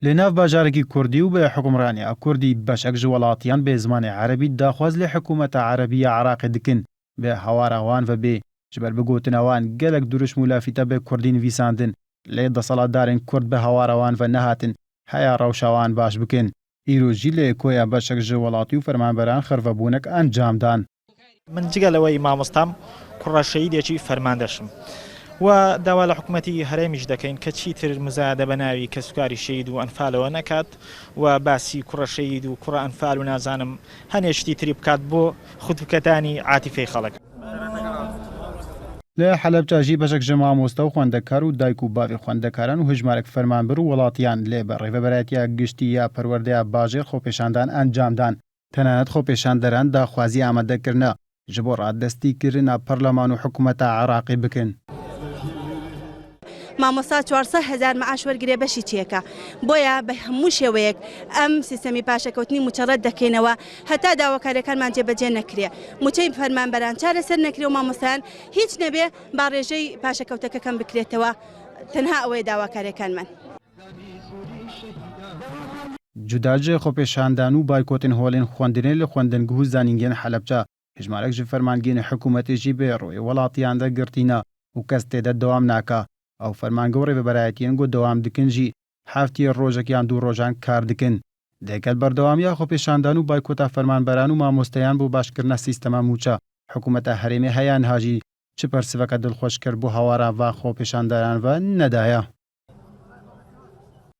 لناف باجارێکی کوردی و بە حکومڕانیا کوردی بەشێک ji welatiyان bê zimanê Erebî daxwaz lê hikûmeta Erebî ya Iraqê dikin bê hewara wan ve bê ji ber bigotina wan gelek duruş mûlafîte bê Kurdî nivîsandin lê desaladdarên Kurd bi hewara wan ve nehatin heya rewşa wan baş bikin. Îro jî lê koya beşek ji welatî û fermanberan xirvebûnek encam dan. من جگەلەوەی مامۆستام کوڕە شەهیدێکی فەرماندەشم و داوا لە حکوومەتی هەرێمیش دەکەین کە چیتر مزایدە بە ناوی کەسوکاری شەهید و ئەنفالەوە نەکات و باسی کوڕە شەهید و کوڕە ئەنفال و نازانم هەنێشتی تری بکات بۆ خوتبکەتانی عاتیفەی خەڵک. لە حەلەبجا ژی بەشێک ji مامۆستا و خوێندەکار و دایک و بابی خوێندەکاران و هژمارێک فەرمانبەر و وڵاتیان لێ بە ڕێڤەبەرایەتیە گشتی یا پەروەردەیە باژێر خۆپێشاندان ئەنجامدان تەنانەت خۆپێشاندەران داخوازی ئامادەکردنە ji bo ڕاددەستیکردنا پەرلەمان و حکوومەتە عێراقی بکەن. مامۆستا 400,000 معاش وەرگرێ بەشی چیەکە بۆیە بە هەموو شێوەیەک ئەم سیستەمی پاشەکەوتنی موچەڕەت دەکەینەوە هەتا داواکاریەکانمان جێبەجێ نەکرێ موچەی فەرمانبەران چارەسەر نەکرێ و مامۆستایان هیچ نەبێ با ڕێژەی پاشەکەوتەکەکەم بکرێتەوە تەنها ئەوەی داواکاریەکانمان. جوداجێ خۆپێشاندان و بایکۆتین هۆڵین خوێندنێ لە خوێندنگە و زانینگەن حەلەبجا هژمارێک ji فەرمانگەیەنی حکوومەتێکی بێ ڕۆی وڵاتیاندا گرتینە و کەس تێدە دەوام ناکا ئەو فەرمانگە و ڕێبەرایەتیان گۆ دەوام دکنجی هەفتیە ڕۆژێکیان دوو ڕۆژان کار دکن دەکەل بەردەوامیە خۆپێشاندان و بایکۆتە فەرمانبەران و مامۆستەیان بۆ باشکردنە سیستەما موچە حکوومەتە هەرێمی هەیان هاژی چ پەرسڤەکە دڵخۆش کرد بۆ هەوارا ڤ خۆپێشاندەران ڤ نەدایە.